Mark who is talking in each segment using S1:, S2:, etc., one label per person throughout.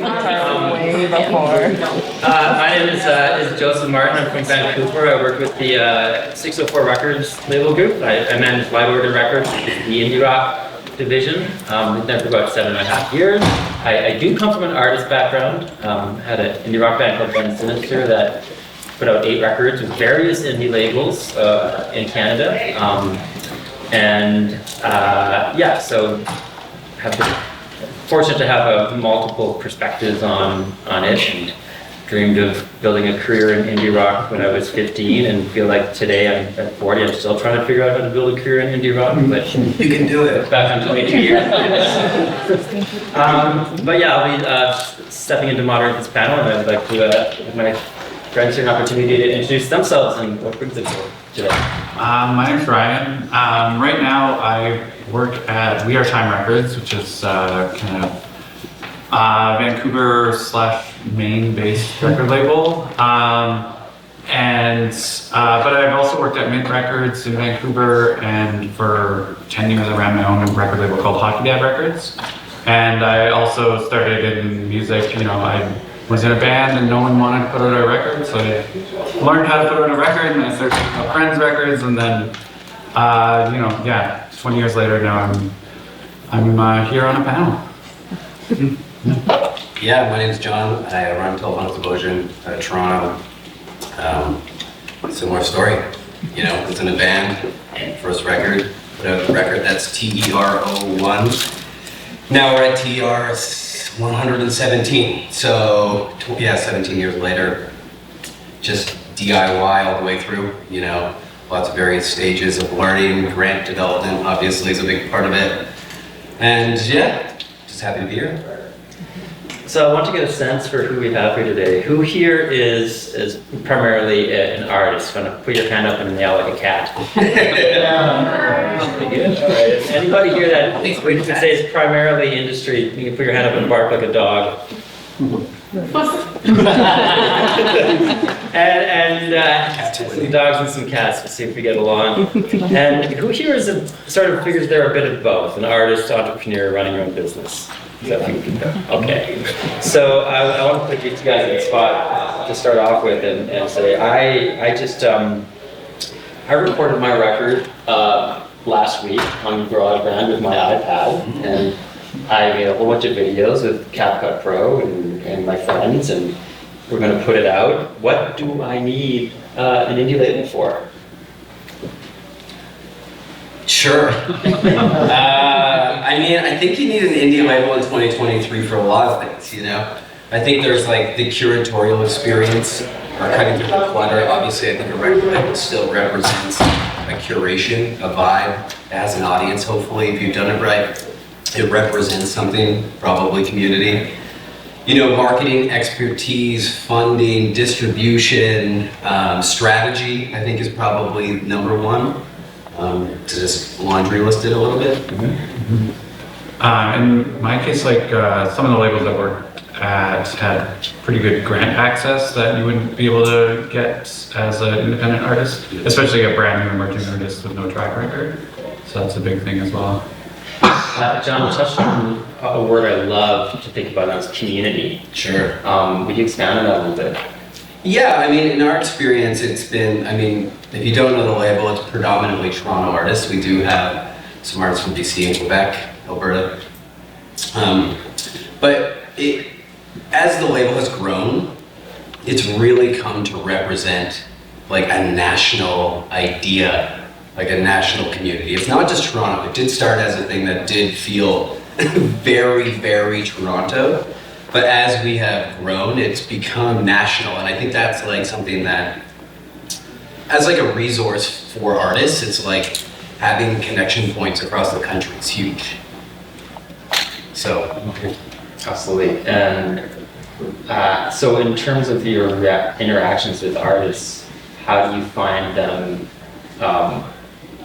S1: Way before.
S2: My name is Joseph Martin. I'm from Vancouver. I work with the 604 Records label group. I manage Live Order Records, which is the indie rock division. Been there for about 7.5 years. I do come from an artist background. Had an indie rock band called Ben Sinister that put out 8 records with various indie labels in Canada. So have been fortunate to have multiple perspectives on it, and dreamed of building a career in indie rock when I was 15, and feel like today I'm at 40, I'm still trying to figure out how to build a career in indie rock, but
S3: you can do it.
S2: Back on 22 years. But yeah, I'll be stepping into moderating this panel, and I'd like to give my friends here an opportunity to introduce themselves and what brings them today.
S4: My name's Ryan. Right now I work at We Are Time Records, which is kind of Vancouver / Maine-based record label. But I've also worked at Mint Records in Vancouver, and for 10 years I ran my own record label called Hockey Dad Records. And I also started in music. I was in a band and no one wanted to put out a record, so I learned how to put out a record, and I started putting out friends' records, and then 20 years later now I'm here on a panel.
S3: Yeah, my name's John. I run Telephonic Devotion out of Toronto. Similar story. Was in a band, first record, put out a record that's TER01. Now we're at TER 117. So, 17 years later, just DIY all the way through, lots of various stages of learning. Grant development obviously is a big part of it. And just happy to be here.
S2: So I want to get a sense for who we have here today. Who here is primarily an artist? Kind of put your hand up and meow like a cat. Pretty good. All right. Anybody here that we could say is primarily industry? You can put your hand up and bark like a dog. and some dogs and some cats. Let's see if we get along. And who here is sort of figures they're a bit of both? An artist, entrepreneur, running your own business. Okay, so I want to put you guys in the spot to start off with and say I recorded my record last week on GarageBand with my iPad, and I made a whole bunch of videos with CapCut Pro and my friends, and we're going to put it out. What do I need an indie label for?
S3: Sure. I think you need an indie label in 2023 for a lot of things, I think there's like the curatorial experience, or cutting through the clutter. Obviously, I think a record label still represents a curation, a vibe. It has an audience, hopefully, if you've done it right. It represents something, probably community. Marketing, expertise, funding, distribution, strategy, I think is probably number one. To just laundry list it a little bit.
S4: In my case, some of the labels I've worked at had pretty good grant access that you wouldn't be able to get as an independent artist, especially a brand new emerging artist with no track record. So that's a big thing as well.
S2: John, you touched on a word I love to think about, is community.
S3: Sure.
S2: Would you expand on that a little bit?
S3: Yeah, in our experience, it's been, if you don't know the label, it's predominantly Toronto artists. We do have some artists from BC and Quebec, Alberta. But as the label has grown, it's really come to represent a national idea, a national community. It's not just Toronto. It did start as a thing that did feel very, very Toronto. But as we have grown, it's become national, and I think that's something that, as a resource for artists, it's having connection points across the country is huge. So,
S2: absolutely. And so, in terms of your interactions with artists, how do you find them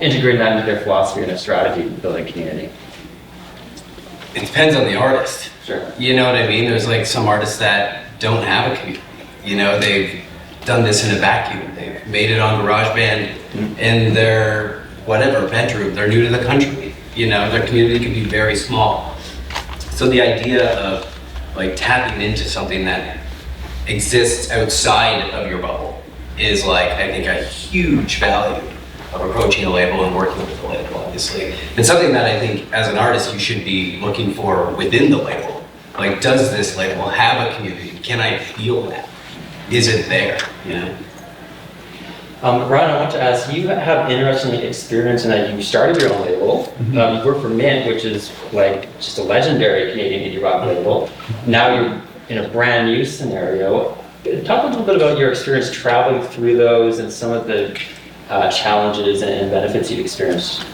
S2: integrating that into their philosophy and their strategy in building community?
S3: It depends on the artist.
S2: Sure.
S3: You know what I mean? There's some artists that don't have a community. They've done this in a vacuum. They've made it on GarageBand in their bedroom. They're new to the country. Their community can be very small. So the idea of like tapping into something that exists outside of your bubble is like, I think, a huge value of approaching a label and working with the label, obviously. And something that I think as an artist you should be looking for within the label. Like, does this label have a community? Can I feel that? Is it there, you know?
S2: Ryan, I want to ask, you have interesting experience in that you started your own label. You work for Mint, which is like just a legendary Canadian indie rock label. Now you're in a brand new scenario. Talk a little bit about your experience traveling through those and some of the challenges and benefits you've experienced.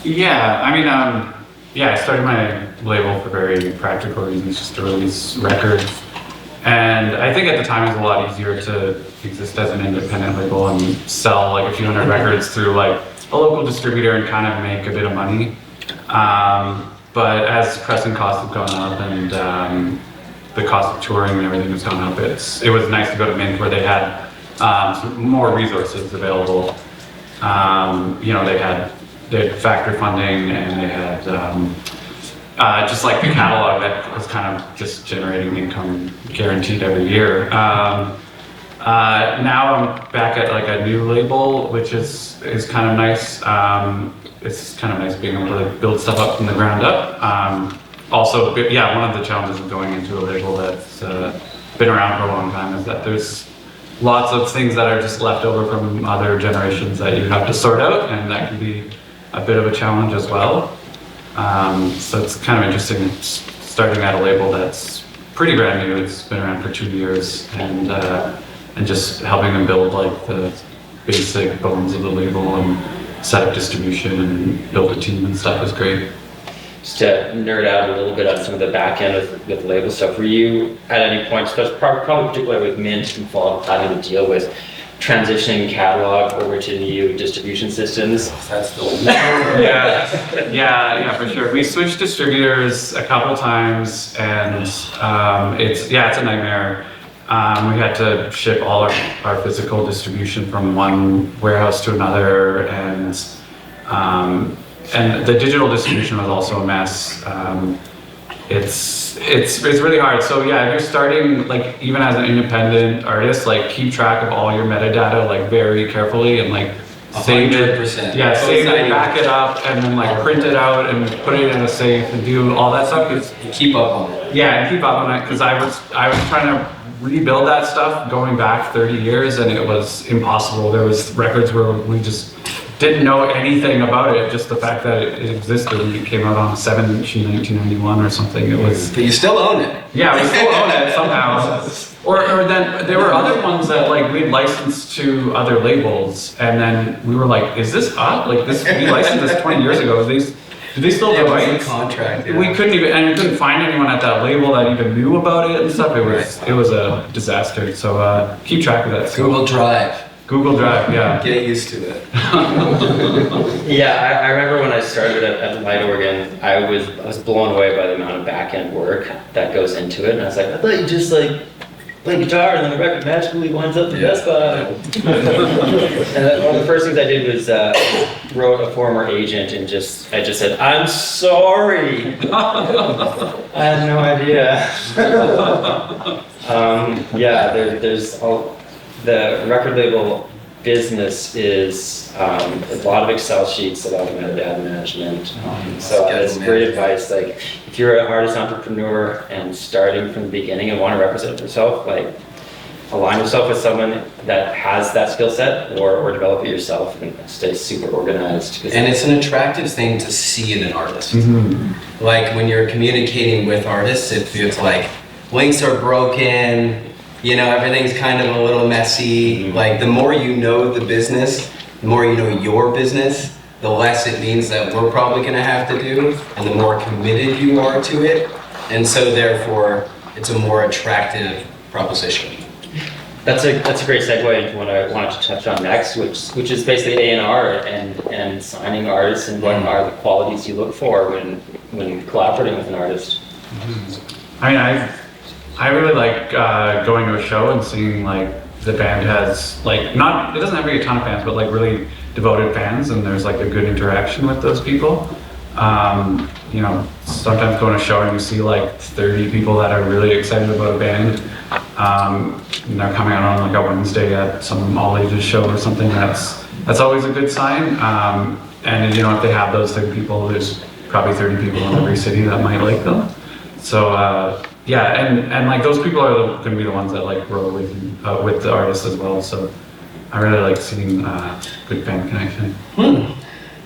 S4: Yeah, I mean, I started my label for very practical reasons, just to release records. And I think at the time it was a lot easier to exist as an independent label and sell like a few hundred records through like a local distributor and kind of make a bit of money. But as pressing costs have gone up and the cost of touring and everything has gone up, it was nice to go to Mint where they had some more resources available. They had factory funding and they had just like the catalog that was kind of just generating income guaranteed every year. Now I'm back at like a new label, which is kind of nice. It's kind of nice being able to build stuff up from the ground up. Also, yeah, one of the challenges of going into a label that's been around for a long time is that there's lots of things that are just left over from other generations that you have to sort out, and that can be a bit of a challenge as well. So it's kind of interesting starting at a label that's pretty brand new. It's been around for 2 years, and just helping them build like the basic bones of the label and set up distribution and build a team and stuff is great.
S2: Just to nerd out a little bit on some of the back end with label stuff, were you at any point, probably particularly with Mint involved, having to deal with transitioning catalog over to new distribution systems?
S3: That's the one.
S4: Yeah, for sure. We switched distributors a couple times, and it's a nightmare. We had to ship all our physical distribution from one warehouse to another, and the digital distribution was also a mess. It's really hard. So yeah, if you're starting, like, even as an independent artist, like, keep track of all your metadata, like, very carefully, and like save it.
S3: 100%.
S4: Yeah, save it, back it up, and then like print it out and put it in a safe and do all that stuff.
S3: You keep up on it.
S4: Yeah, and keep up on it, because I was trying to rebuild that stuff going back 30 years, and it was impossible. There was records where we just didn't know anything about it, just the fact that it existed. It came out on 7-inch in 1991 or something. It was.
S3: But you still own it.
S4: Yeah, we still own it somehow. Or then there were other ones that like we'd licensed to other labels, and then we were like, "Is this us? Like this? We licensed this 20 years ago. Do they still have rights?"
S3: Contract. Yeah.
S4: We couldn't find anyone at that label that even knew about it and stuff. It was a disaster. So keep track of that.
S3: Google Drive.
S4: Google Drive, yeah.
S3: Get used to it.
S2: Yeah, I remember when I started at Light Organ, I was blown away by the amount of back-end work that goes into it, and I was like, I thought you just like play guitar and then the record magically winds up the Best Buy. And one of the first things I did was wrote a former agent and I just said, "I'm sorry." I had no idea. There's all. The record label business is a lot of Excel sheets, a lot of metadata management. So that's great advice. Like, if you're an artist entrepreneur and starting from the beginning and want to represent yourself, like, align yourself with someone that has that skill set, or develop it yourself and stay super organized.
S3: And it's an attractive thing to see in an artist.
S4: Mm-hmm.
S3: Like, when you're communicating with artists, it feels like links are broken. You know, everything's kind of a little messy.
S2: Mm-hmm.
S3: Like, the more you know the business, the more you know your business, the less it means that we're probably going to have to do, and the more committed you are to it. And so, therefore, it's a more attractive proposition.
S2: That's a great segue into what I wanted to touch on next, which is basically A&R and signing artists, and what are the qualities you look for when collaborating with an artist.
S4: Mm-hmm. I mean, I really like going to a show and seeing like the band has like it doesn't have to be a ton of fans, but like really devoted fans, and there's like a good interaction with those people. You know, sometimes going to a show and you see like 30 people that are really excited about a band. And they're coming out on like a Wednesday at some all ages show or something. That's always a good sign. And you know, if they have those 30 people, there's probably 30 people in every city that might like them. So yeah, and like those people are going to be the ones that like grow with the artist as well. So I really like seeing good fan connection.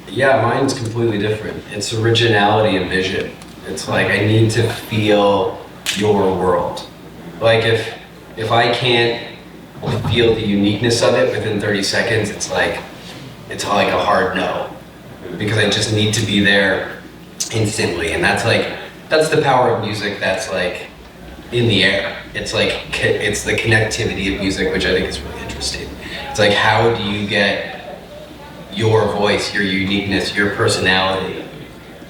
S3: Yeah, mine's completely different. It's originality and vision. It's like I need to feel your world. Like if I can't feel the uniqueness of it within 30 seconds, it's like a hard no. Because I just need to be there instantly. And that's the power of music that's like in the air. It's like, it's the connectivity of music, which I think is really interesting. It's like, how do you get your voice, your uniqueness, your personality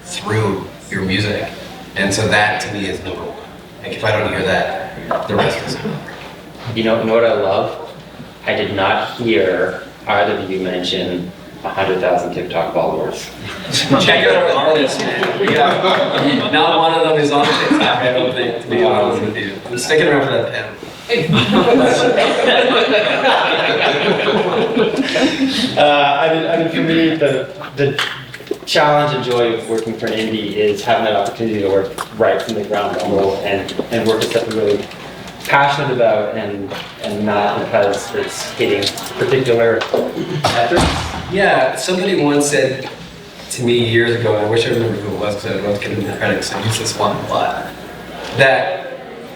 S3: through your music? And so that to me is number one. Like if I don't hear that, the rest is number.
S2: You know what I love? I did not hear either of you mention 100,000 TikTok followers.
S3: Check out our artists, man. We got, not one of them is on TikTok, I don't think, to be honest with you. I'm sticking around for that pen.
S2: I mean, for me, the challenge and joy of working for an indie is having that opportunity to work right from the ground level and work with stuff I'm really passionate about and not because it's hitting particular metrics.
S3: Yeah, somebody once said to me years ago, and I wish I remember who it was because I was giving them credit because I use this one a lot, that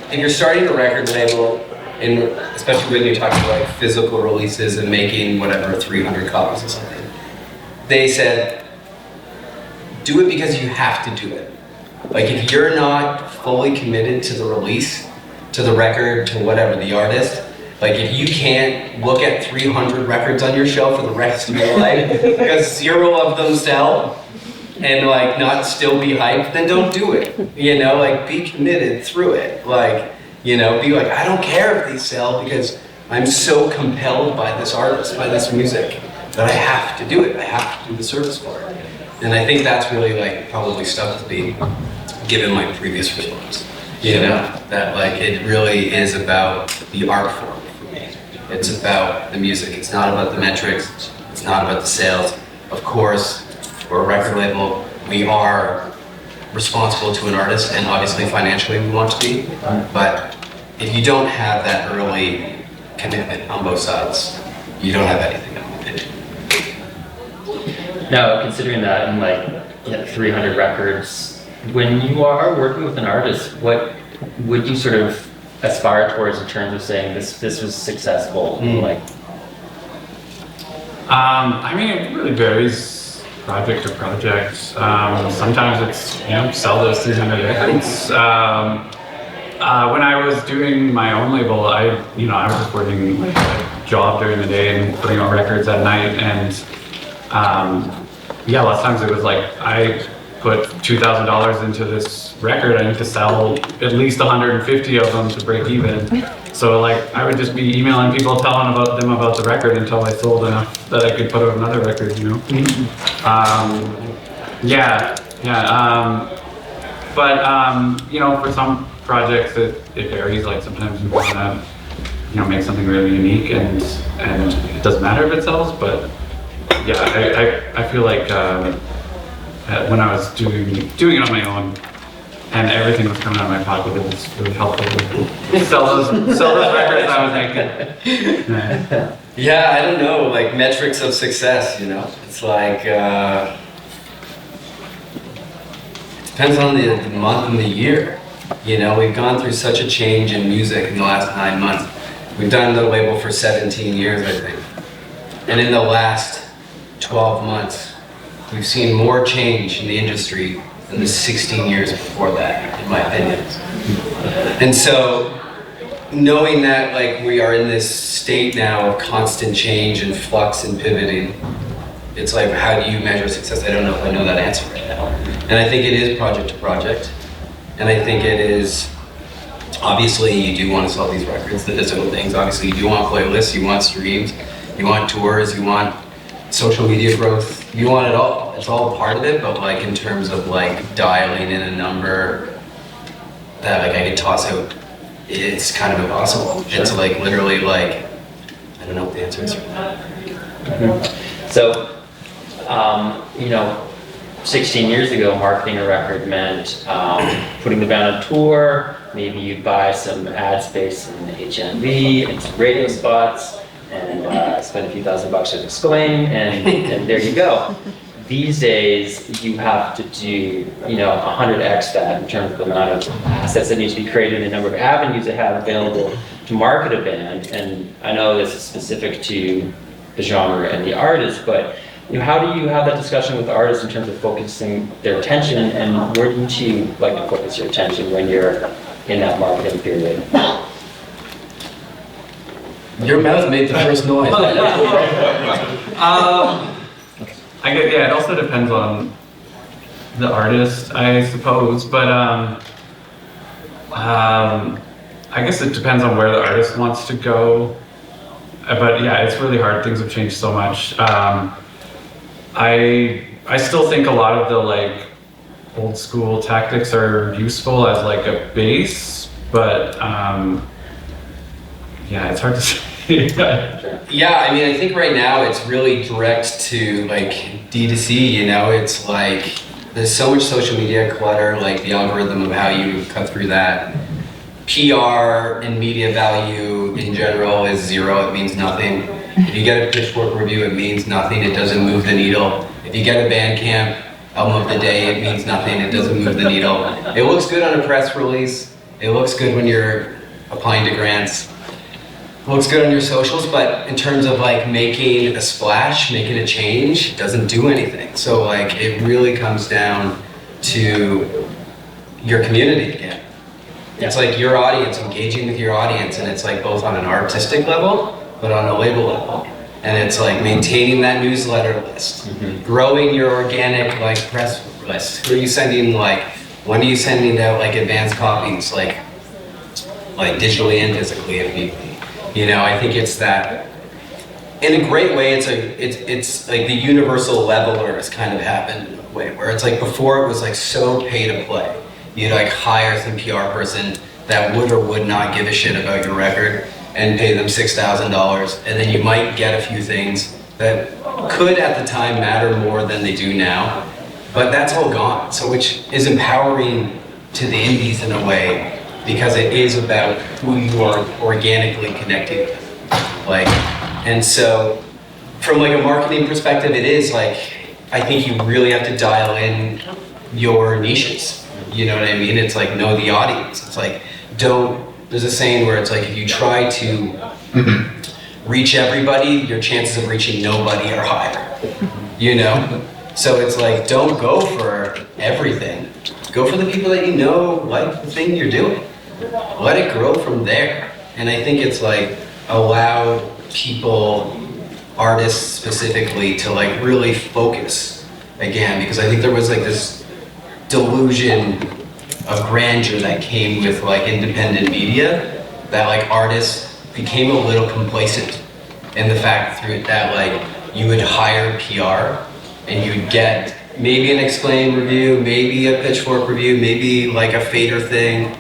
S3: if you're starting a record label, and especially when you're talking about like physical releases and making whatever 300 copies or something, they said, do it because you have to do it. Like if you're not fully committed to the release, to the record, to whatever, the artist, like if you can't look at 300 records on your shelf for the rest of your life because 0 of them sell and like not still be hyped, then don't do it. You know, like be committed through it. Like, you know, be like, I don't care if these sell because I'm so compelled by this artist, by this music, that I have to do it. I have to do the service for it. And I think that's really like probably stuff to be given my previous response. You know, that like it really is about the art form. It's about the music. It's not about the metrics. It's not about the sales. Of course, we're a record label. We are responsible to an artist, and obviously financially we want to be. But if you don't have that early commitment on both sides, you don't have anything, in my opinion.
S2: Now, considering that and like 300 records, when you are working with an artist, what would you sort of aspire towards in terms of saying this was successful? Like,
S4: I mean, it really varies project to project. Sometimes it's, you know, sell those 300 records. When I was doing my own label, I was just working like a job during the day and putting out records at night. And yeah, lots of times it was like, I put $2,000 into this record, I need to sell at least 150 of them to break even. So like, I would just be emailing people, telling them about the record until I sold enough that I could put out another record, you know? But you know, for some projects it varies. Like sometimes you want to, you know, make something really unique, and it doesn't matter if it sells. But yeah, I feel like when I was doing it on my own and everything was coming out of my pocket, it was really helpful to sell those records I was making.
S3: Yeah, I don't know, like metrics of success, you know? It's like, it depends on the month and the year. You know, we've gone through such a change in music in the last 9 months. We've done the label for 17 years, I think. And in the last 12 months, we've seen more change in the industry than the 16 years before that, in my opinion. And so, knowing that like we are in this state now of constant change and flux and pivoting, it's like, how do you measure success? I don't know if I know that answer right now. And I think it is project to project. And I think it is, obviously you do want to sell these records, the physical things. Obviously you do want playlists, you want streams, you want tours, you want social media growth. You want it all. It's all part of it, but like in terms of like dialing in a number that like I could toss out, it's kind of impossible.
S2: Sure.
S3: It's like literally like, I don't know what the answer is for that.
S2: So, 16 years ago, marketing a record meant putting the band on tour. Maybe you'd buy some ad space in HMV and some radio spots, and spend a few $1,000 at Exclaim, and there you go. These days, you have to do 100x that in terms of the amount of assets that need to be created, and the number of avenues they have available to market a band. And I know this is specific to the genre and the artist, but how do you have that discussion with the artists in terms of focusing their attention, and where do you like to focus your attention when you're in that marketing period?
S3: Your mouth made the first noise.
S4: It also depends on the artist, I suppose, but I guess it depends on where the artist wants to go. But yeah, it's really hard. Things have changed so much. I still think a lot of the like old school tactics are useful as like a base, but it's hard to say.
S3: Yeah, I mean, I think right now it's really direct to like D2C, it's like there's so much social media clutter, like the algorithm of how you cut through that. PR and media value in general is zero, it means nothing. If you get a Pitchfork review, it means nothing, it doesn't move the needle. If you get a Bandcamp album of the day, it means nothing, it doesn't move the needle. It looks good on a press release, it looks good when you're applying to grants. Looks good on your socials, but in terms of like making a splash, making a change, it doesn't do anything. So like it really comes down to your community again. It's like your audience, engaging with your audience, and it's like both on an artistic level, but on a label level. And it's like maintaining that newsletter list, growing your organic like press list. Who are you sending when are you sending out like advanced copies, like digitally and physically if need be? I think it's that, in a great way, it's like the universal leveler has kind of happened in a way, where it's like before it was like so pay to play. You'd like hire some PR person that would or would not give a shit about your record and pay them $6,000, and then you might get a few things that could at the time matter more than they do now, but that's all gone. So which is empowering to the indies in a way, because it is about who you are organically connecting with. And so from like a marketing perspective, it is like, I think you really have to dial in your niches. You know what I mean? It's like, know the audience. It's like, there's a saying where it's like, if you try to reach everybody, your chances of reaching nobody are higher. So it's like, don't go for everything. Go for the people that like the thing you're doing. Let it grow from there. And I think it's like allow people, artists specifically, to like really focus again, because I think there was like this delusion of grandeur that came with like independent media, that like artists became a little complacent in the fact through that like you would hire PR and you'd get maybe an Exclaim review, maybe a Pitchfork review, maybe like a Fader thing.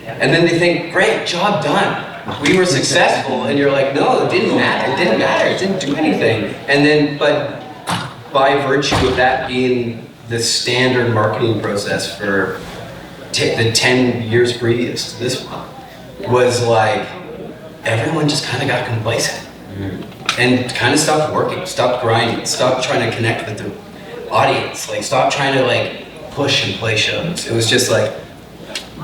S3: And then they think, great, job done. We were successful. And you're like, no, it didn't matter. It didn't matter. It didn't do anything. And then, but by virtue of that being the standard marketing process for the 10 years previous to this one, was like, everyone just kind of got complacent. And kind of stopped working, stopped grinding, stopped trying to connect with the audience, like stopped trying to like push and play shows. It was just like,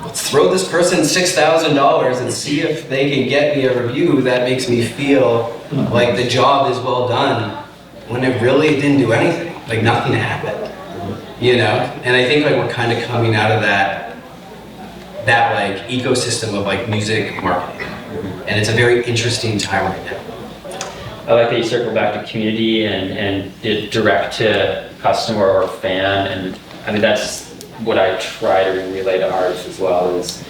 S3: let's throw this person $6,000 and see if they can get me a review that makes me feel like the job is well done, when it really didn't do anything, like nothing happened, And I think like we're kind of coming out of that like ecosystem of like music marketing, and it's a very interesting time right now.
S2: I like that you circle back to community and direct to customer or fan, and I mean that's what I try to relay to artists as well, is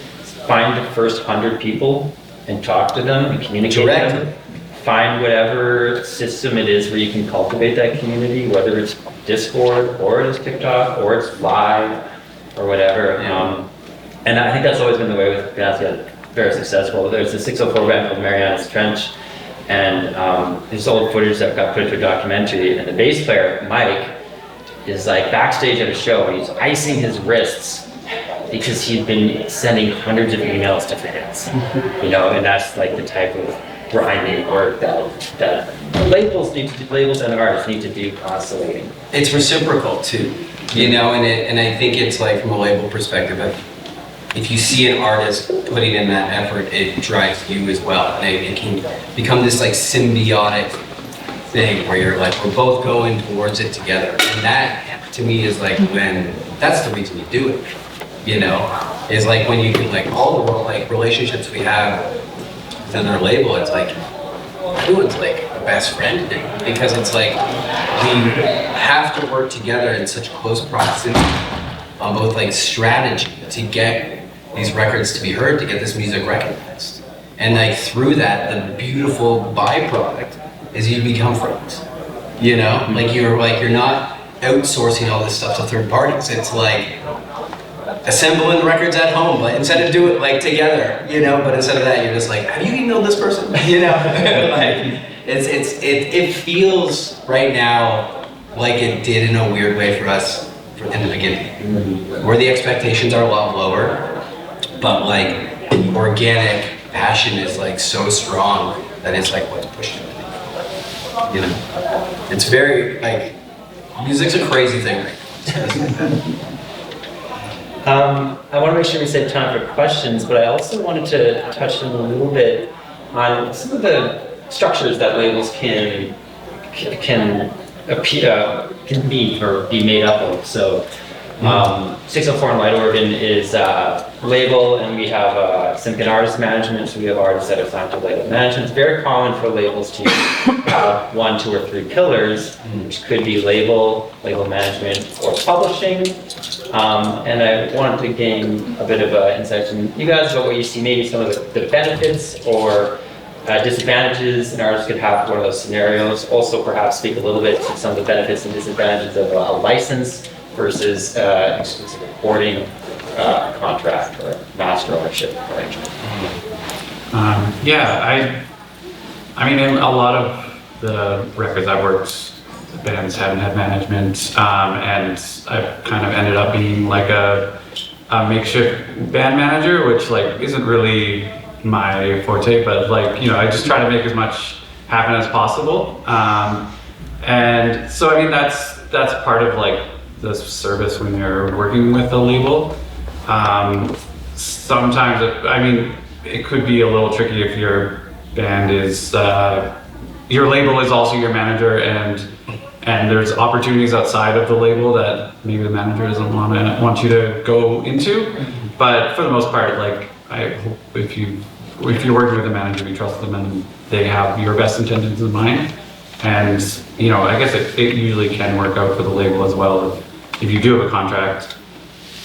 S2: find the first 100 people and talk to them and communicate with them. find whatever system it is where you can cultivate that community, whether it's Discord or it's TikTok or it's live or whatever. And I think that's always been the way with Basquiat, very successful. There's a 604 band called Mariana's Trench, and there's old footage that got put into a documentary, and the bass player, Mike, is like backstage at a show and he's icing his wrists because he'd been sending hundreds of emails to fans, you know, and that's like the type of grinding work that labels and artists need to do constantly.
S3: It's reciprocal too, you know, and I think it's like from a label perspective, if you see an artist putting in that effort, it drives you as well. And it can become this like symbiotic thing where you're like, we're both going towards it together. And that to me is like when, that's the reason you do it, you know, is like when you do like all the like relationships we have within our label, it's like, everyone's like a best friend because it's like, we have to work together in such close proximity on both like strategy to get these records to be heard, to get this music recognized. And like through that, the beautiful byproduct is you become friends. You know? Like you're not outsourcing all this stuff to third parties. It's like assembling records at home, but instead of do it like together, you know, but instead of that you're just like, have you emailed this person? You know? Like it feels right now like it did in a weird way for us in the beginning. Where the expectations are a lot lower. But like organic passion is like so strong that it's like what's pushing it. You know, it's very like music's a crazy thing right now.
S2: I want to make sure we save time for questions, but I also wanted to touch on a little bit on some of the structures that labels can be or be made up of. So. 604 and Light Organ is label, and we have Simkin Artist Management, so we have artists that are signed to label management. It's very common for labels to have 1, 2, or 3 pillars, which could be label management, or publishing. And I wanted to gain a bit of insight from you guys about what you see, maybe some of the benefits or disadvantages an artist could have for one of those scenarios. Also, perhaps speak a little bit to some of the benefits and disadvantages of a license versus exclusive recording contract or master ownership arrangement.
S4: I mean, in a lot of the records I've worked, the bands haven't had management, and I've kind of ended up being like a makeshift band manager, which like isn't really my forte, but like, you know, I just try to make as much happen as possible. And so, I mean, that's part of like the service when you're working with a label. Sometimes, I mean, it could be a little tricky if your band is, your label is also your manager, and there's opportunities outside of the label that maybe the manager doesn't want you to go into. But for the most part, like, I hope if you're working with a manager, you trust them and they have your best intentions in mind. And, you know, I guess it usually can work out for the label as well if you do have a contract.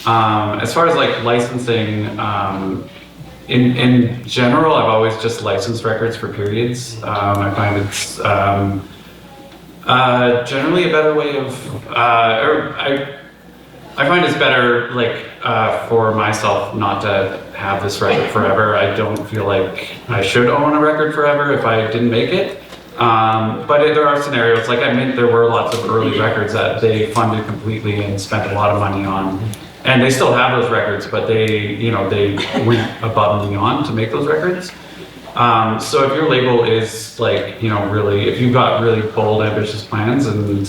S4: As far as like licensing, in general, I've always just licensed records for periods. I find it's generally a better way of, I find it's better like for myself not to have this record forever. I don't feel like I should own a record forever if I didn't make it. But there are scenarios, like I mean, there were lots of early records that they funded completely and spent a lot of money on, and they still have those records, but they went above and beyond to make those records. So if your label is like, you know, really, if you've got really bold, ambitious plans and they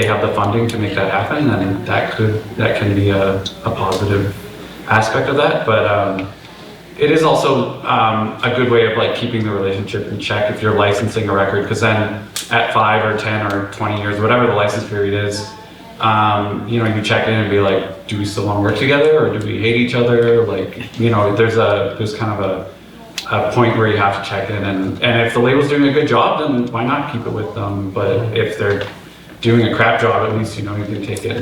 S4: have the funding to make that happen, then that can be a positive aspect of that. But it is also a good way of like keeping the relationship in check if you're licensing a record, because then at 5 or 10 or 20 years, whatever the license period is, you know, you check in and be like, do we still want to work together, or do we hate each other? Like, you know, there's kind of a point where you have to check in, and if the label's doing a good job, then why not keep it with them? But if they're doing a crap job, at least you know you can take it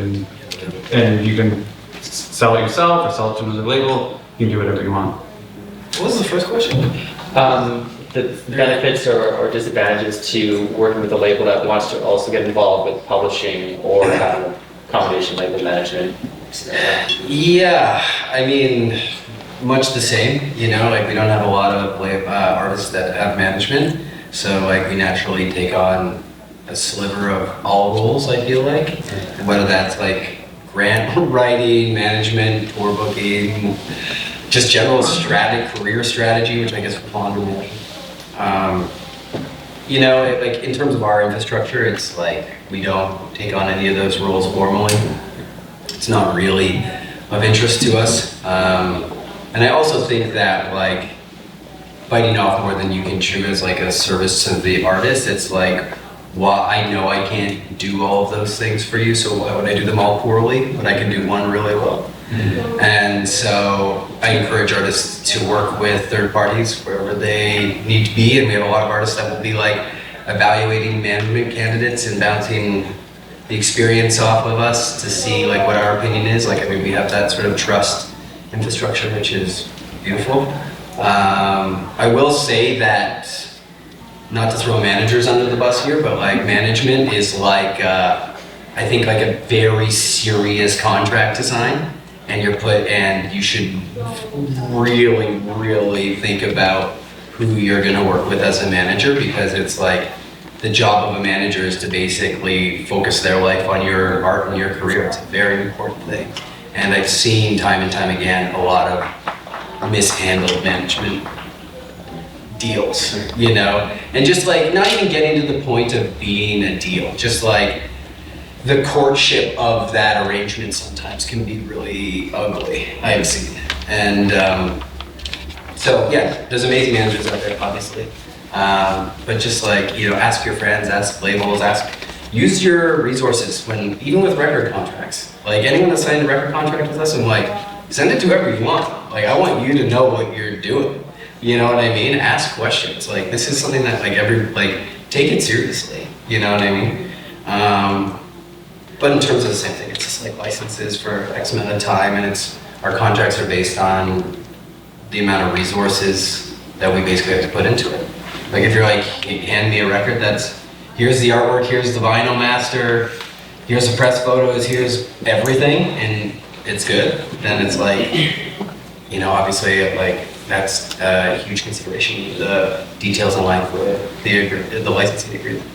S4: and you can sell it yourself or sell it to another label. You can do whatever you want.
S3: What was the first question?
S2: the benefits or disadvantages to working with a label that wants to also get involved with publishing or have accommodation label management?
S3: Yeah, I mean, much the same, you know, like we don't have a lot of artists that have management, so like we naturally take on a sliver of all roles, I feel like, whether that's like grant writing, management, tour booking, just general career strategy, which I guess would fall under management. You know, like in terms of our infrastructure, it's like we don't take on any of those roles formally. It's not really of interest to us. And I also think that like biting off more than you can chew is like a service to the artist. It's like, well, I know I can't do all of those things for you, so why would I do them all poorly when I can do one really well? Mm-hmm. And so I encourage artists to work with third parties wherever they need to be, and we have a lot of artists that will be like evaluating management candidates and bouncing the experience off of us to see like what our opinion is. Like, I mean, we have that sort of trust infrastructure, which is beautiful. I will say that, not to throw managers under the bus here, but like management is like, I think like a very serious contract to sign, and you should really, really think about who you're gonna work with as a manager, because it's like, the job of a manager is to basically focus their life on your art and your career. It's a very important thing. And I've seen time and time again a lot of mishandled management deals, you know? And just like, not even getting to the point of being a deal, just like the courtship of that arrangement sometimes can be really ugly, I've seen. And so yeah, there's amazing managers out there, obviously. But just like, you know, ask your friends, ask labels, use your resources even with record contracts. Like anyone that signed a record contract with us, I'm like, send it to whoever you want. Like, I want you to know what you're doing. You know what I mean? Ask questions. Like, this is something that take it seriously. You know what I mean? But in terms of the same thing, it's just like licenses for X amount of time, and our contracts are based on the amount of resources that we basically have to put into it. Like if you're like, hand me a record here's the artwork, here's the vinyl master, here's the press photos, here's everything, and it's good, then it's like, you know, obviously like that's a huge consideration, the details in line for the licensing agreement.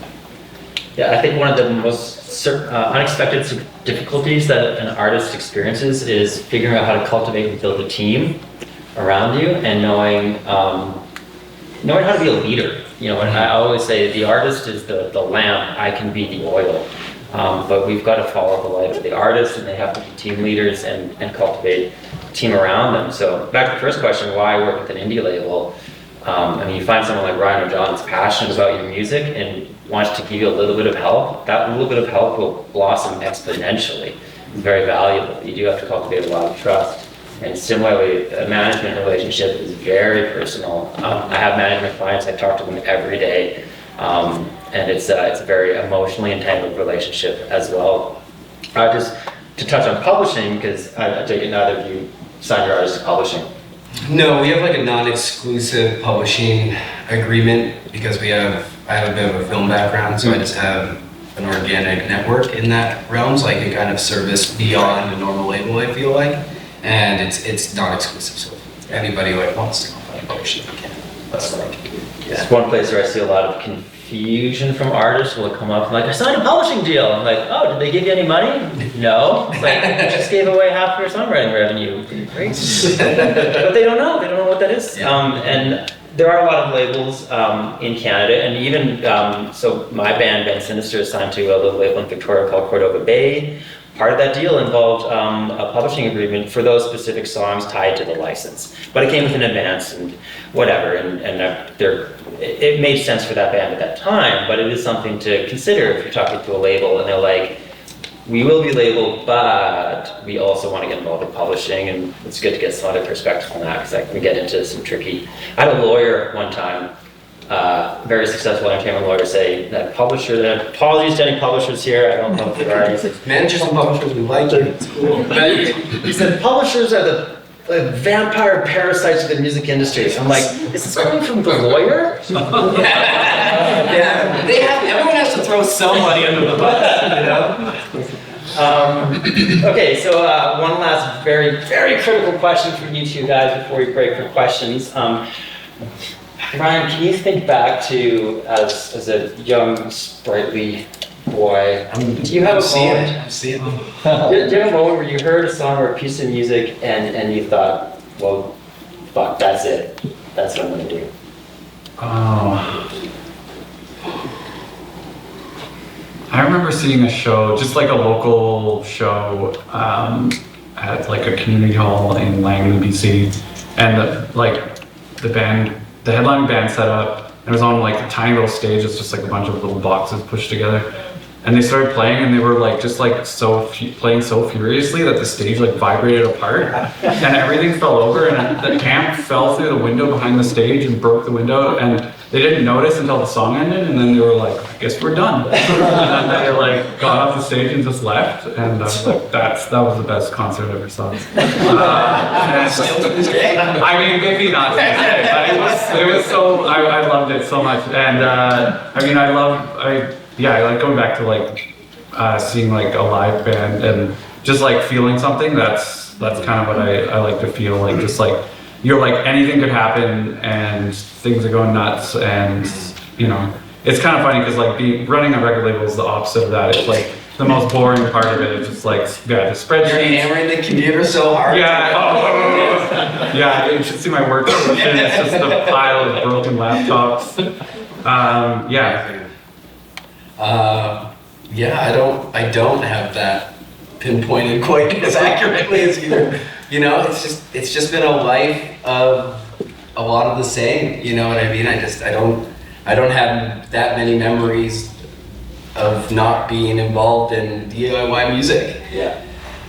S2: Yeah, I think one of the most unexpected difficulties that an artist experiences is figuring out how to cultivate and build a team around you, and knowing how to be a leader. You know, and I always say the artist is the lamp, I can be the oil. But we've got to follow the light of the artist, and they have to be team leaders and cultivate a team around them. So back to the first question, why work with an indie label? I mean, you find someone like Ryan or John that's passionate about your music and wants to give you a little bit of help. That little bit of help will blossom exponentially. It's very valuable. You do have to cultivate a lot of trust. And similarly, a management relationship is very personal. I have management clients, I talk to them every day. And it's a very emotionally entangled relationship as well. Just to touch on publishing, because I take it neither of you signed your artists to publishing.
S3: No, we have like a non-exclusive publishing agreement because I have a bit of a film background, so I just have an organic network in that realm, so I can kind of service beyond a normal label, I feel like. And it's non-exclusive, so if anybody like wants to go find publishing, they can. That's like, yeah.
S2: It's one place where I see a lot of confusion from artists will come up like, I signed a publishing deal. I'm like, oh, did they give you any money? No. It's like, you just gave away half your songwriting revenue. Great. But they don't know what that is.
S3: Yeah.
S2: And there are a lot of labels in Canada, and even, so my band, Ben Sinister, is signed to a little label in Victoria called Cordova Bay. Part of that deal involved a publishing agreement for those specific songs tied to the license. But it came with an advance and whatever, and it made sense for that band at that time, but it is something to consider if you're talking to a label and they're like, we will be labeled, but we also want to get involved in publishing, and it's good to get some other perspective on that, because I can get into some tricky... I had a lawyer one time, very successful entertainment lawyer, say that apologies to any publishers here, I don't know if there are any.
S3: Managers and publishers, we like it, it's cool.
S2: He said publishers are the vampire parasites of the music industry. I'm like, is this coming from the lawyer?
S3: Yeah, everyone has to throw somebody under the bus,
S2: Okay, so one last very, very critical question for you two guys before we break for questions. Ryan, can you think back to as a young, sprightly boy? Do you have a moment?
S3: I'm seeing it.
S2: Do you have a moment where you heard a song or a piece of music and you thought, well, fuck, that's it. That's what I'm gonna do.
S4: I remember seeing a show, just like a local show, at like a community hall in Langley, BC, and the headlining band set up, and it was on like a tiny little stage. It's just like a bunch of little boxes pushed together, and they started playing, and they were like playing so furiously that the stage like vibrated apart, and everything fell over, and the amp fell through the window behind the stage and broke the window, and they didn't notice until the song ended, and then they were like, I guess we're done. And then they like got off the stage and just left, and I was like, that was the best concert I ever saw. I mean, maybe not, but it was so, I loved it so much, and I like going back to like seeing like a live band and just like feeling something. That's kind of what I like to feel, like just like you're like anything could happen and things are going nuts, and it's kind of funny because like running a record label is the opposite of that. It's like the most boring part of it is just like the spreadsheet.
S3: You're hammering the computer so hard.
S4: Yeah, you should see my workstation. It's just a pile of broken laptops.
S3: I don't have that pinpointed quite as accurately as you. It's just been a life of a lot of the same. You know what I mean? I don't have that many memories of not being involved in DIY music.
S2: Yeah.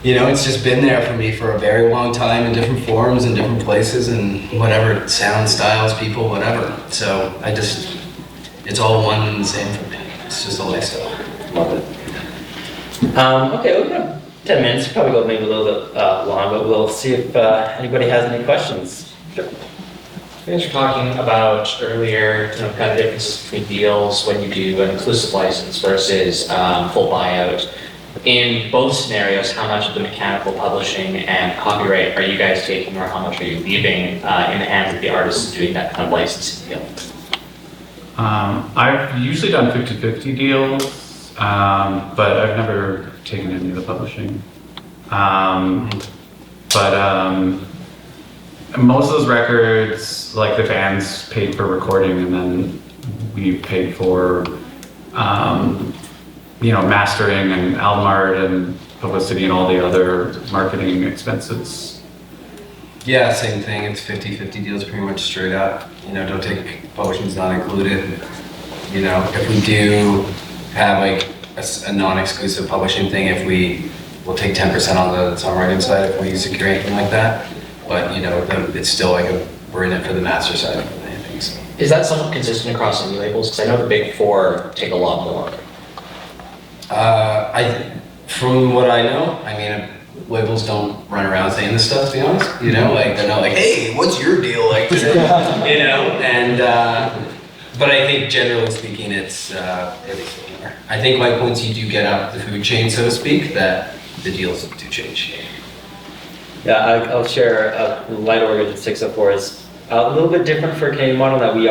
S3: It's just been there for me for a very long time in different forms and different places and whatever sound styles, people, whatever. So it's all one and the same for me. It's just a lifestyle.
S2: Love it. Okay, we've got 10 minutes, probably go maybe a little bit long, but we'll see if anybody has any questions. Sure.
S5: Thanks for talking about earlier, kind of differences between deals when you do an inclusive license versus full buyout. In both scenarios, how much of the mechanical publishing and copyright are you guys taking, or how much are you leaving in the hands of the artists doing that kind of licensing deal?
S4: I've usually done 50-50 deals, but I've never taken any of the publishing. Most of those records, like the bands paid for recording, and then we paid for, mastering and album art and publicity and all the other marketing expenses.
S3: Yeah, same thing. It's 50-50 deals pretty much straight up. Don't take publishing's not included. If we do have like a non-exclusive publishing thing, we'll take 10% on the songwriting side if we secure anything like that. But it's still like we're in it for the master side of anything. So.
S5: Is that somewhat consistent across indie labels? Because I know the big four take a lot more.
S3: From what I know, labels don't run around saying this stuff, to be honest. Like they're not like, hey, what's your deal like today? And but I think generally speaking, it's really similar. I think like once you do get up the food chain, so to speak, that the deals do change.
S2: Yeah, I'll share Light Organ 604 is a little bit different for a Canadian model that we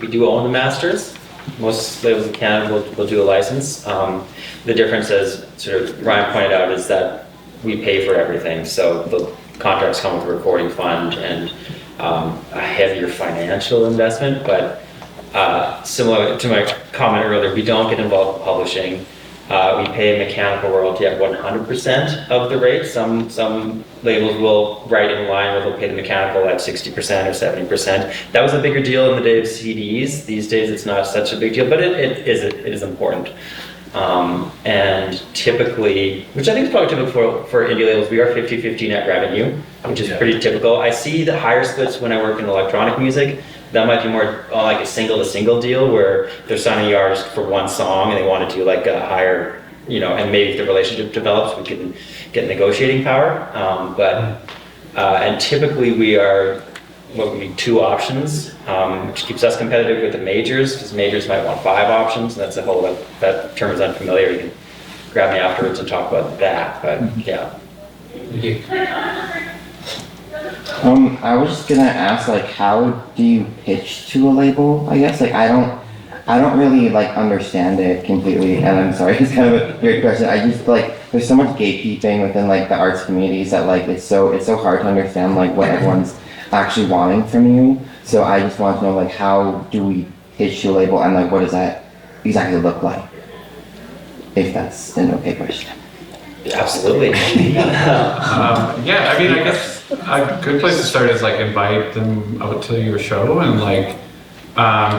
S2: do own the masters. Most labels in Canada will do a license. The difference, as sort of Ryan pointed out, is that we pay for everything. So the contracts come with a recording fund and a heavier financial investment, but similar to my comment earlier, we don't get involved with publishing. We pay a mechanical royalty at 100% of the rate. Some labels will write in line where they'll pay the mechanical at 60% or 70%. That was a bigger deal in the day of CDs. These days it's not such a big deal, but it is important. And typically, which I think is probably typical for indie labels, we are 50-50 net revenue, which is pretty typical. I see the higher splits when I work in electronic music. That might be more like a single-to-single deal where they're signing the artist for one song and they want to do like a higher, and maybe if the relationship develops, we can get negotiating power. But And typically we are what would be 2 options, which keeps us competitive with the majors, because majors might want 5 options, and that's a whole, that term is unfamiliar. You can grab me afterwards and talk about that, but yeah.
S1: I was just gonna ask, like, how do you pitch to a label? I guess, like, I don't really like understand it completely, and I'm sorry, it's kind of a weird question. I just like there's so much gatekeeping within like the arts communities that like it's so hard to understand like what everyone's actually wanting from you. So I just want to know like how do we pitch to a label and like what does that exactly look like? If that's an okay question.
S2: Absolutely.
S4: Yeah, I mean, I guess a good place to start is like invite them out to your show and like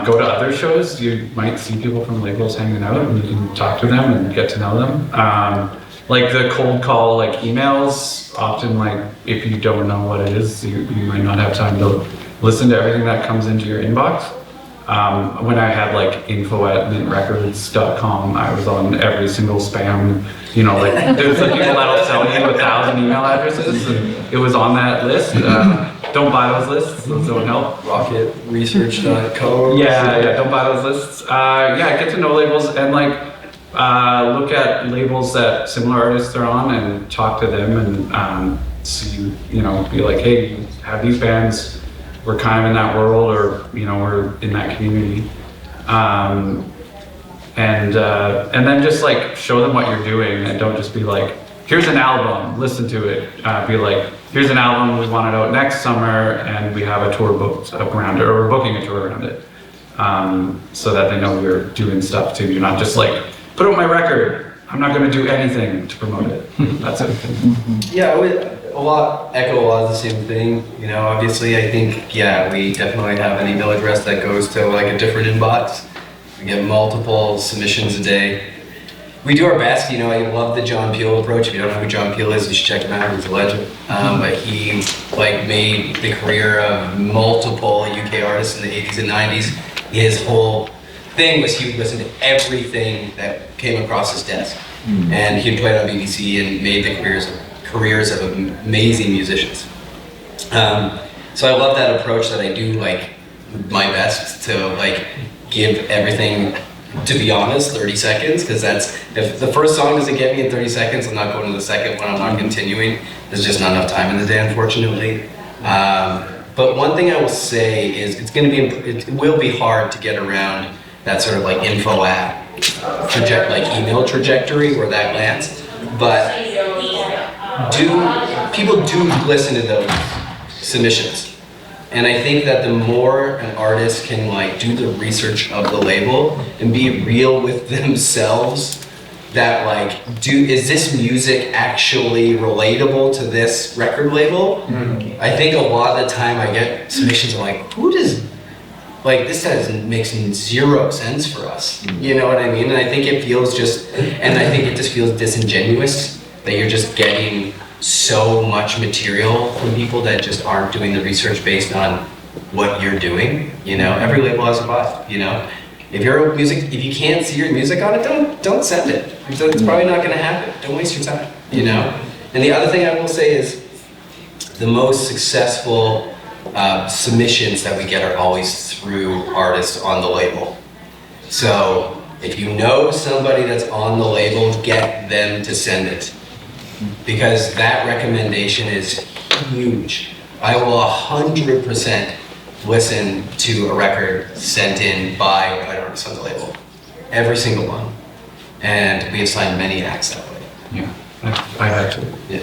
S4: go to other shows. You might see people from labels hanging out and you can talk to them and get to know them. Like the cold call, like emails, often like if you don't know what it is, you might not have time to listen to everything that comes into your inbox. When I had like info@mintrecords.com, I was on every single spam, you know, like there's the people that'll sell you 1,000 email addresses, and it was on that list. Don't buy those lists, those don't help.
S6: Rocketresearch.co.
S4: Yeah, don't buy those lists. Yeah, get to know labels and like look at labels that similar artists are on and talk to them and see, you know, be like, hey, you have these bands, we're kind of in that world, or you know, we're in that community, and then just like show them what you're doing, and don't just be like, here's an album, listen to it. Be like, here's an album, we want it out next summer, and we have a tour booked around it, or we're booking a tour around it, so that they know we're doing stuff too. You're not just like, put out my record, I'm not going to do anything to promote it. That's it.
S3: Yeah, I would echo a lot of the same thing. You know, obviously, I think, yeah, we definitely have an email address that goes to like a different inbox. We get multiple submissions a day. We do our best. You know, I love the John Peel approach. If you don't know who John Peel is, you should check him out. He's a legend. But he like made the career of multiple UK artists in the 80s and 90s. His whole thing was he would listen to everything that came across his desk, and he played on BBC and made the careers of amazing musicians. So I love that approach, that I do like my best to like give everything, to be honest, 30 seconds, because that's, if the first song doesn't get me in 30 seconds, I'm not going to the second one, I'm not continuing. There's just not enough time in the day, unfortunately. But one thing I will say is it will be hard to get around that sort of like email trajectory where that lands. But people do listen to those submissions. And I think that the more an artist can like do the research of the label and be real with themselves, that like, is this music actually relatable to this record label? I think a lot of the time I get submissions, I'm like, this makes zero sense for us. You know what I mean? And I think it just feels disingenuous that you're just getting so much material from people that just aren't doing the research based on what you're doing. You know, every label has a vibe, you know? If you can't see your music on it, don't send it. It's probably not gonna happen. Don't waste your time, you know? And the other thing I will say is the most successful submissions that we get are always through artists on the label. So if you know somebody that's on the label, get them to send it, because that recommendation is huge. I will 100% listen to a record sent in by an artist on the label, every single one, and we have signed many acts that way.
S4: Yeah, I had to.
S3: Yeah.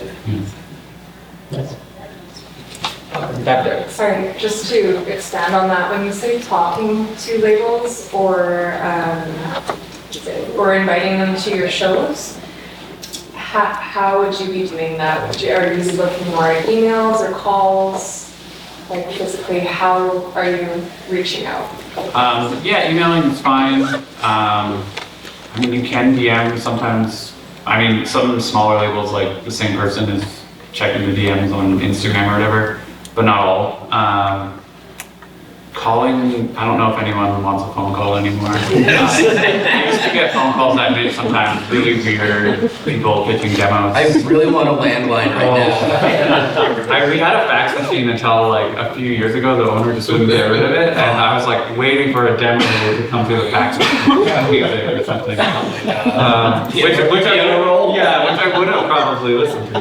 S2: Back there.
S7: Sorry, just to expand on that, when you say talking to labels or inviting them to your shows, how would you be doing that? Are you looking more at emails or calls? Like physically, how are you reaching out?
S4: Yeah, emailing is fine. I mean, you can DM sometimes. I mean, some smaller labels, like the same person is checking the DMs on Instagram or whatever, but not all. calling, I don't know if anyone wants a phone call anymore. I used to get phone calls that made sometimes really weird, people pitching demos.
S3: I really want a landline right now.
S4: We had a fax machine until like a few years ago. The owner just wouldn't get rid of it, and I was like waiting for a demo to come through the fax machine or something. Which I would have probably listened to.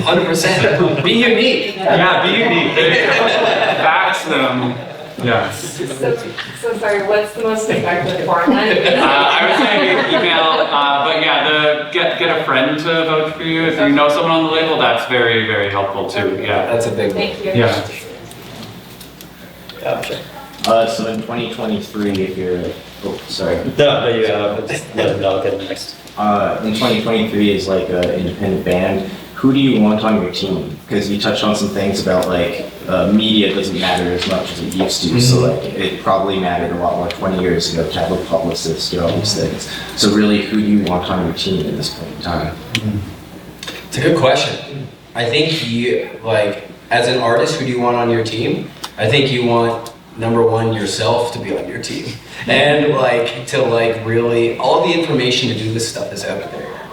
S3: 100%. Be unique.
S4: Yeah, be unique. Fax them. Yeah.
S7: So sorry, what's the most effective format?
S4: I would say email, but yeah, get a friend to vote for you. If you know someone on the label, that's very, very helpful too. Yeah.
S3: That's a big one.
S7: Thank you.
S4: Yeah.
S8: So in 2023, if you're, sorry.
S9: No, you no, okay, next.
S8: In 2023 is like an independent band. Who do you want on your team? Because you touched on some things about like media doesn't matter as much as it used to. So like it probably mattered a lot more 20 years ago to have a publicist do all these things. So really, who do you want on your team at this point in time?
S3: It's a good question. I think you, like, as an artist, who do you want on your team? I think you want, number one, yourself to be on your team. And like, to like really, all the information to do this stuff is out there.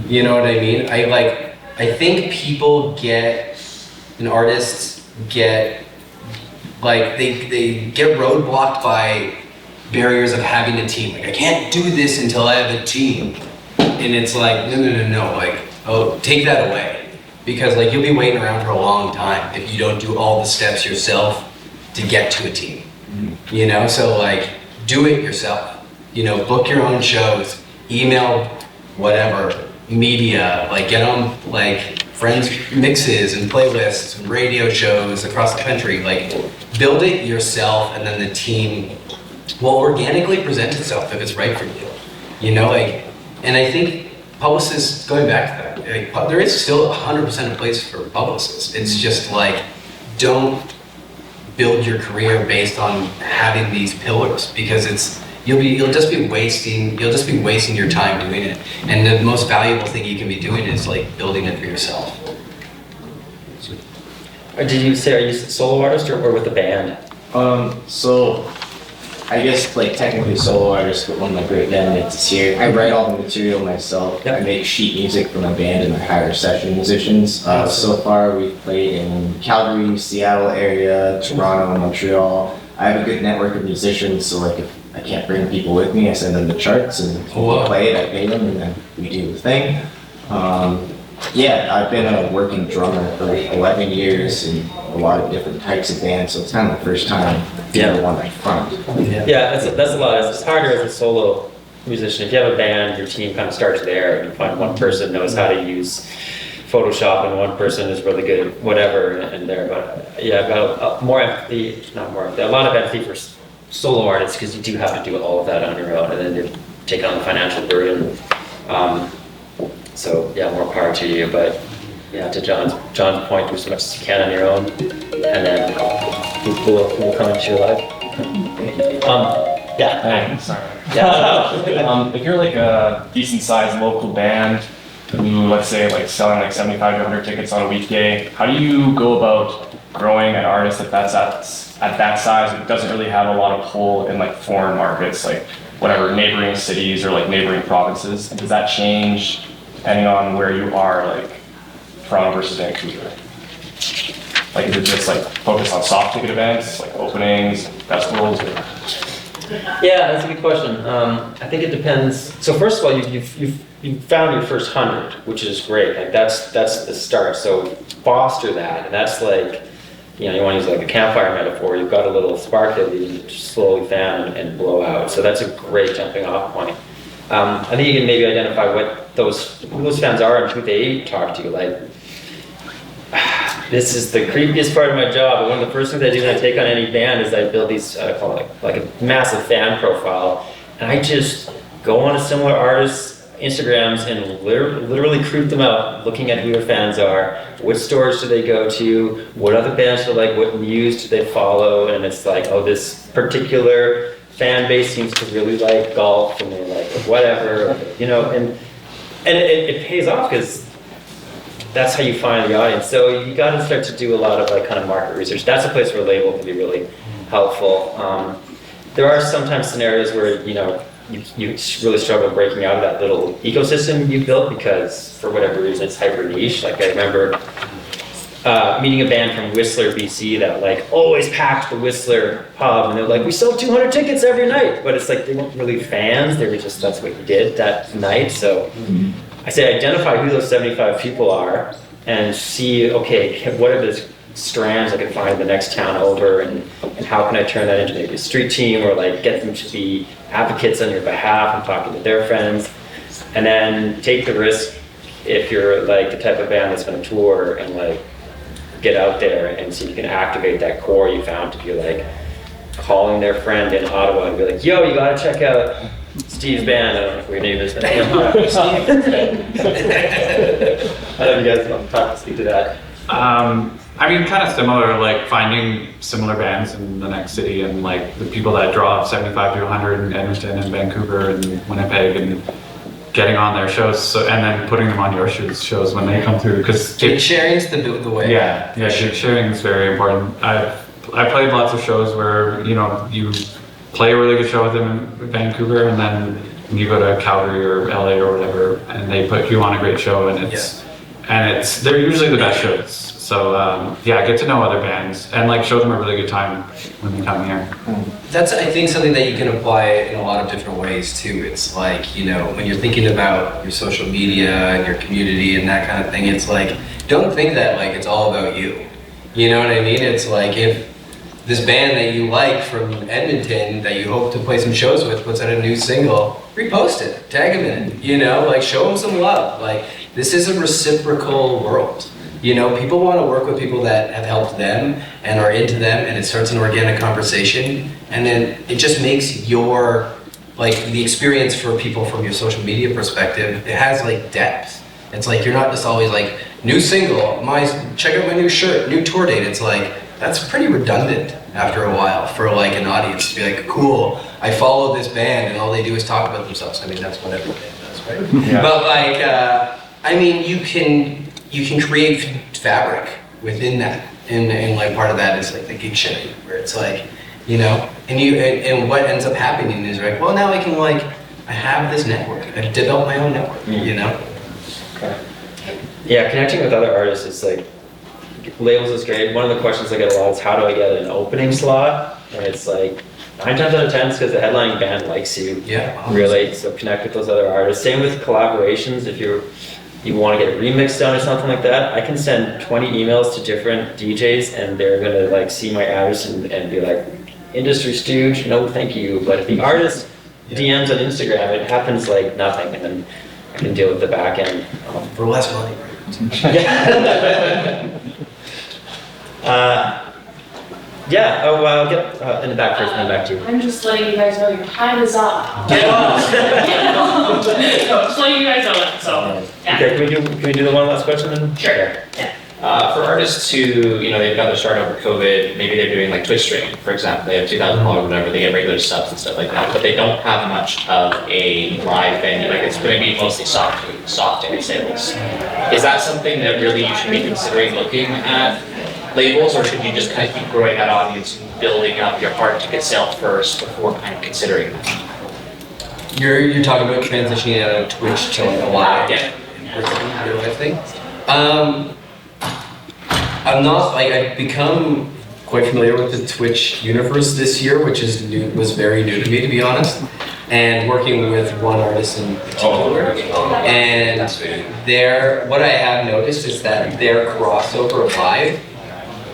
S3: You know what I mean? I think people get, and artists get, like, they get roadblocked by barriers of having a team. Like, I can't do this until I have a team. And it's like, no, like, oh, take that away. Because like, you'll be waiting around for a long time if you don't do all the steps yourself to get to a team. You know, so like, do it yourself. You know, book your own shows, email, whatever, media, like get on like friends mixes and playlists and radio shows across the country. Like, build it yourself, and then the team will organically present itself if it's right for you. You know, like, and I think publicists, going back to that, like, there is still 100% a place for publicists. It's just like, don't build your career based on having these pillars, because you'll just be wasting your time doing it. And the most valuable thing you can be doing is like building it for yourself.
S9: Did you say, are you a solo artist or with a band?
S8: So I guess like technically solo artist, but one of my great bandmates is here. I write all the material myself.
S9: Yep.
S8: I make sheet music for my band and I hire session musicians. So far we've played in Calgary, Seattle area, Toronto, Montreal. I have a good network of musicians, so like if I can't bring people with me, I send them the charts and we play it, I pay them, and then we do the thing. Yeah, I've been a working drummer for like 11 years in a lot of different types of bands, so it's kind of the first time being the one right front.
S9: Yeah, that's a lot. It's harder as a solo musician. If you have a band, your team kind of starts there, and you find one person knows how to use Photoshop and one person is really good at whatever and there. But yeah, I've got more empathy, not more empathy, a lot of empathy for solo artists, because you do have to do all of that on your own, and then you take on the financial burden. So yeah, more power to you. But yeah, to John's point, do as much as you can on your own, and then people will come into your life. Yeah.
S10: Sorry.
S9: Yeah.
S10: If you're like a decent sized local band who, let's say, like selling like 75 to 100 tickets on a weekday, how do you go about growing an artist if that's at that size? It doesn't really have a lot of pull in like foreign markets, like whatever, neighboring cities or like neighboring provinces. And does that change depending on where you are, like Toronto versus Vancouver? Like, is it just like focused on soft ticket events, like openings, festivals? Or?
S9: Yeah, that's a good question. I think it depends. So first of all, you've found your first 100, which is great. Like that's the start. So foster that, and that's like, you know, you want to use like a campfire metaphor. You've got a little spark that you slowly fan and blow out. So that's a great jumping off point. I think you can maybe identify who those fans are and who they talk to. Like, this is the creepiest part of my job, but one of the first things I do when I take on any band is I build these, I call it like a massive fan profile, and I just go on a similar artist's Instagrams and literally creep them out, looking at who their fans are, which stores do they go to, what other bands do they like, what news do they follow, and it's like, oh, this particular fan base seems to really like golf, and they're like, whatever, you know, and it pays off, because that's how you find the audience. So you got to start to do a lot of like kind of market research. That's a place where a label can be really helpful. There are sometimes scenarios where you really struggle breaking out of that little ecosystem you built because for whatever reason it's hyper niche. Like I remember meeting a band from Whistler, BC that like always packed the Whistler pub, and they're like, we sell 200 tickets every night, but it's like they weren't really fans. They were just that's what you did that night. So I say identify who those 75 people are and see, okay, what are the strands I can find in the next town over, and how can I turn that into maybe a street team or like get them to be advocates on your behalf and talking to their friends, and then take the risk if you're like the type of band that's going to tour and like get out there and see if you can activate that core you found to be like calling their friend in Ottawa and be like, yo, you got to check out Steve's band. I don't know if we name this. I don't know if you guys want to speak to that.
S4: I mean, kind of similar, like finding similar bands in the next city and like the people that draw 75 to 100 in Edmonton and Vancouver and Winnipeg and getting on their shows, so, and then putting them on your shows when they come through. Because
S3: sharing is the way.
S4: Yeah, sharing is very important. I played lots of shows where you play a really good show with them in Vancouver, and then you go to Calgary or LA or whatever, and they put you on a great show, and they're usually the best shows. So get to know other bands and like show them a really good time when they come here.
S3: That's, I think, something that you can apply in a lot of different ways too. It's like, when you're thinking about your social media and your community and that kind of thing, it's like, don't think that like it's all about you. You know what I mean? It's like if this band that you like from Edmonton that you hope to play some shows with puts out a new single, repost it, tag them in it, like show them some love. Like this is a reciprocal world. People want to work with people that have helped them and are into them, and it starts an organic conversation, and then it just makes your, like, the experience for people from your social media perspective, it has like depth. It's like you're not just always like, new single, check out my new shirt, new tour date. It's like, that's pretty redundant after a while for like an audience to be like, cool, I follow this band and all they do is talk about themselves. I mean, that's what every band does, right? Yeah. But like, you can create fabric within that, and like part of that is like the gig sharing, where it's like, and what ends up happening is like, well, now I have this network, I've developed my own network,
S9: Okay. Yeah, connecting with other artists is like, labels is great. One of the questions I get a lot is how do I get an opening slot? And it's like 9 times out of 10 it's because the headlining band likes you.
S3: Yeah.
S9: Really, so connect with those other artists. Same with collaborations. If you want to get a remix done or something like that, I can send 20 emails to different DJs and they're gonna like see my address and be like, industry stooge, no thank you. But if the artist DMs on Instagram, it happens like nothing, and then I can deal with the back end.
S3: For less money.
S9: I'll get in the back first and then back to you.
S7: I'm just letting you guys know your time is up.
S9: Get off!
S7: Just letting you guys know that, so. Yeah.
S9: Okay, can we do the one last question then?
S7: Sure. Yeah.
S5: For artists who, they've got their start over COVID, maybe they're doing like Twitch streaming, for example, they have 2,000 followers or whatever, they get regular subs and stuff like that, but they don't have much of a live venue, like it's going to be mostly soft ticket sales. Is that something that really you should be considering looking at labels, or should you just kind of keep growing that audience and building up your hard ticket sale first before kind of considering that?
S3: You're talking about transitioning out of Twitch to a live thing? I'm not, I've become quite familiar with the Twitch universe this year, which was very new to me, to be honest. And working with one artist in particular. And what I have noticed is that their crossover live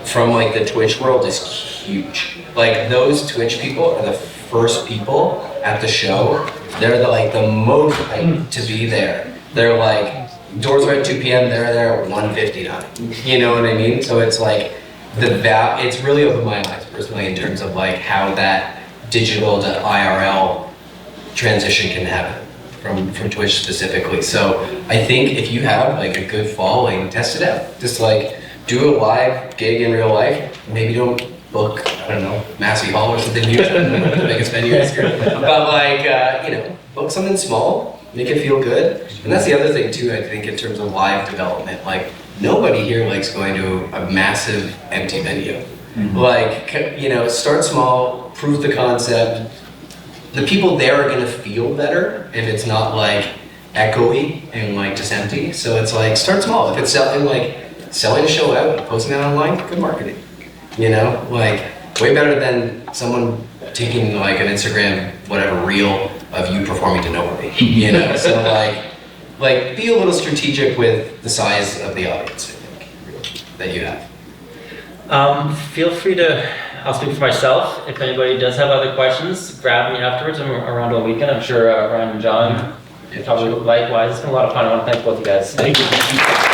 S3: from like the Twitch world is huge. Like those Twitch people are the first people at the show. They're the most hyped to be there. They're like, doors are at 2 p.m. They're there at 1:59. You know what I mean? So it's like it's really opened my eyes personally in terms of like how that digital to IRL transition can happen from Twitch specifically. So I think if you have like a good following, test it out. Just like do a live gig in real life. Maybe don't book, I don't know, Massey Hall or something huge, the biggest venue this year. But like, book something small, make it feel good. And that's the other thing too, I think, in terms of live development. Like, nobody here likes going to a massive empty venue. Like, start small, prove the concept. The people there are gonna feel better if it's not like echoey and like just empty. So it's like, start small. If it's selling a show out and posting it online, good marketing. Like way better than someone taking like an Instagram, whatever, reel of you performing to nobody. So like be a little strategic with the size of the audience, I think, that you have.
S2: Feel free to, I'll speak for myself. If anybody does have other questions, grab me afterwards. I'm around all weekend. I'm sure Ryan and John probably likewise. It's been a lot of fun. I want to thank both you guys.
S3: Thank you.